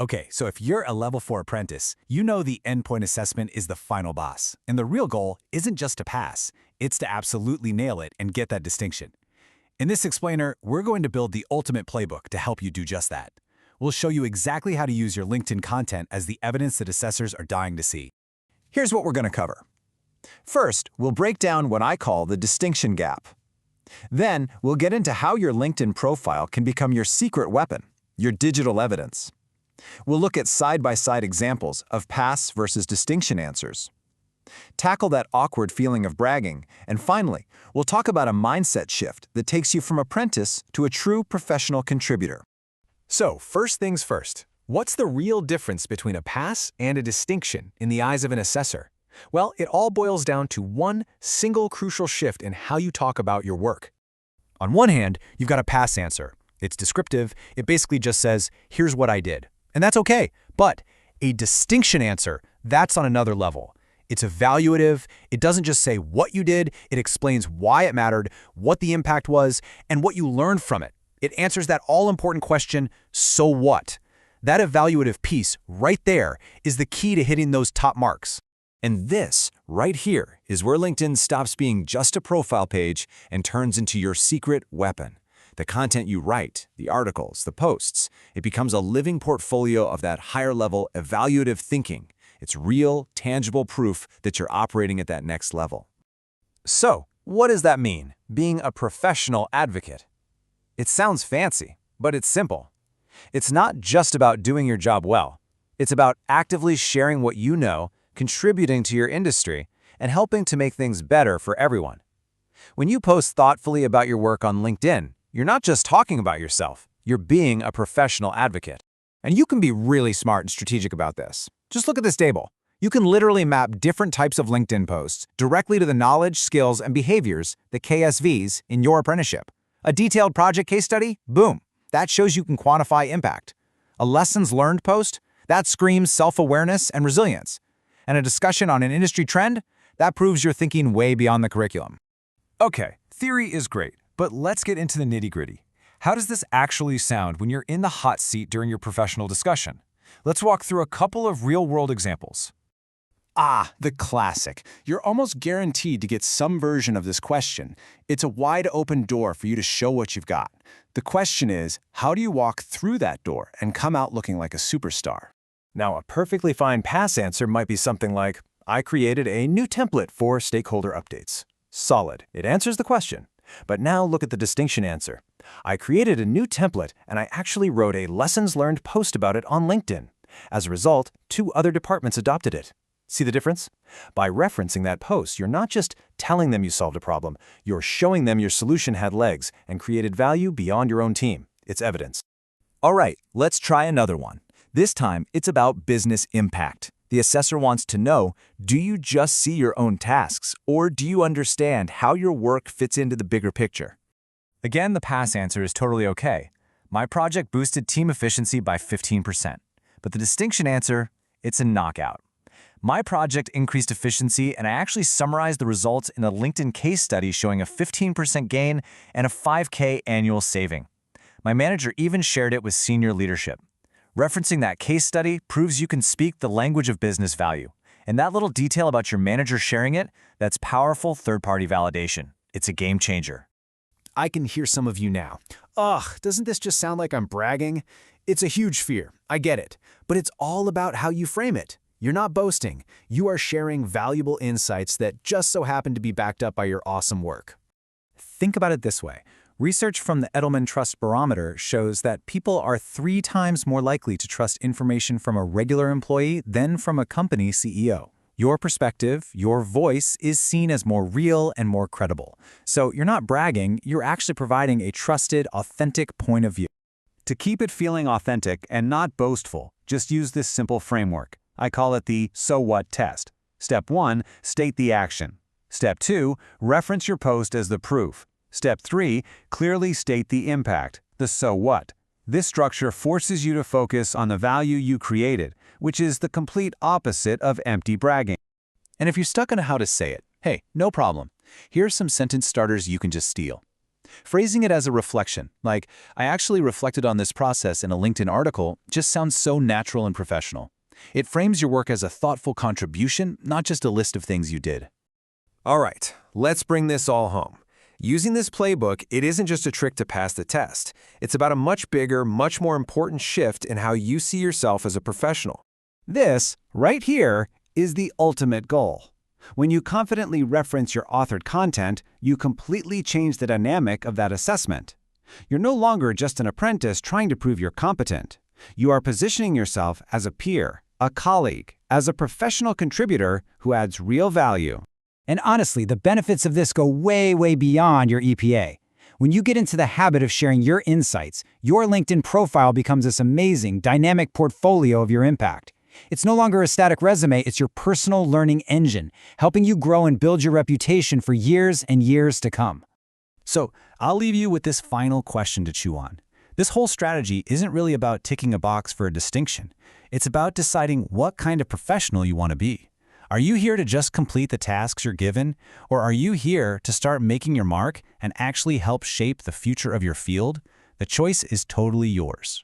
Okay, so if you're a level 4 apprentice, you know the endpoint assessment is the final boss. And the real goal isn't just to pass, it's to absolutely nail it and get that distinction. In this explainer, we're going to build the ultimate playbook to help you do just that. We'll show you exactly how to use your LinkedIn content as the evidence that assessors are dying to see. Here's what we're going to cover. First, we'll break down what I call the distinction gap. Then, we'll get into how your LinkedIn profile can become your secret weapon, your digital evidence. We'll look at side-by-side examples of pass versus distinction answers. Tackle that awkward feeling of bragging, and finally, we'll talk about a mindset shift that takes you from apprentice to a true professional contributor. So, first things first, what's the real difference between a pass and a distinction in the eyes of an assessor? Well, it all boils down to one single crucial shift in how you talk about your work. On one hand, you've got a pass answer. It's descriptive. It basically just says, here's what I did. And that's okay. But a distinction answer, that's on another level. It's evaluative. It doesn't just say what you did. It explains why it mattered, what the impact was, and what you learned from it. It answers that all-important question, so what? That evaluative piece right there is the key to hitting those top marks. And this, right here, is where LinkedIn stops being just a profile page and turns into your secret weapon. The content you write, the articles, the posts, it becomes a living portfolio of that higher-level evaluative thinking. It's real, tangible proof that you're operating at that next level. So, what does that mean, being a professional advocate? It sounds fancy, but it's simple. It's not just about doing your job well. It's about actively sharing what you know, contributing to your industry, and helping to make things better for everyone. When you post thoughtfully about your work on LinkedIn, you're not just talking about yourself, you're being a professional advocate. And you can be really smart and strategic about this. Just look at this table. You can literally map different types of LinkedIn posts directly to the knowledge, skills, and behaviors, the KSVs, in your apprenticeship. A detailed project case study? Boom. That shows you can quantify impact. A lessons learned post? That screams self-awareness and resilience. And a discussion on an industry trend? That proves you're thinking way beyond the curriculum. Okay, theory is great, but let's get into the nitty-gritty. How does this actually sound when you're in the hot seat during your professional discussion? Let's walk through a couple of real-world examples. The classic. You're almost guaranteed to get some version of this question. It's a wide open door for you to show what you've got. The question is, how do you walk through that door and come out looking like a superstar? Now, a perfectly fine pass answer might be something like, I created a new template for stakeholder updates. Solid. It answers the question. But now look at the distinction answer. I created a new template, and I actually wrote a lessons learned post about it on LinkedIn. As a result, 2 other departments adopted it. See the difference? By referencing that post, you're not just telling them you solved a problem, you're showing them your solution had legs and created value beyond your own team. It's evidence. All right, let's try another one. This time, it's about business impact. The assessor wants to know, do you just see your own tasks, or do you understand how your work fits into the bigger picture? Again, the pass answer is totally okay. My project boosted team efficiency by 15%. But the distinction answer, it's a knockout. My project increased efficiency, and I actually summarized the results in a LinkedIn case study showing a 15% gain and a $5K annual saving. My manager even shared it with senior leadership. Referencing that case study proves you can speak the language of business value. And that little detail about your manager sharing it, that's powerful third-party validation. It's a game changer. I can hear some of you now. Ugh, doesn't this just sound like I'm bragging? It's a huge fear, I get it. But it's all about how you frame it. You're not boasting. You are sharing valuable insights that just so happen to be backed up by your awesome work. Think about it this way. Research from the Edelman Trust Barometer shows that people are 3 times more likely to trust information from a regular employee than from a company CEO. Your perspective, your voice, is seen as more real and more credible. So you're not bragging, you're actually providing a trusted, authentic point of view. To keep it feeling authentic and not boastful, just use this simple framework. I call it the so what test. Step 1, state the action. Step 2, reference your post as the proof. Step 3, clearly state the impact, the so what. This structure forces you to focus on the value you created, which is the complete opposite of empty bragging. And if you're stuck on how to say it, hey, no problem. Here are some sentence starters you can just steal. Phrasing it as a reflection, like, I actually reflected on this process in a LinkedIn article, just sounds so natural and professional. It frames your work as a thoughtful contribution, not just a list of things you did. All right, let's bring this all home. Using this playbook, it isn't just a trick to pass the test. It's about a much bigger, much more important shift in how you see yourself as a professional. This, right here, is the ultimate goal. When you confidently reference your authored content, you completely change the dynamic of that assessment. You're no longer just an apprentice trying to prove you're competent. You are positioning yourself as a peer, a colleague, as a professional contributor who adds real value. And honestly, the benefits of this go way, way beyond your EPA. When you get into the habit of sharing your insights, your LinkedIn profile becomes this amazing, dynamic portfolio of your impact. It's no longer a static resume, it's your personal learning engine, helping you grow and build your reputation for years and years to come. So, I'll leave you with this final question to chew on. This whole strategy isn't really about ticking a box for a distinction. It's about deciding what kind of professional you want to be. Are you here to just complete the tasks you're given, or are you here to start making your mark and actually help shape the future of your field? The choice is totally yours.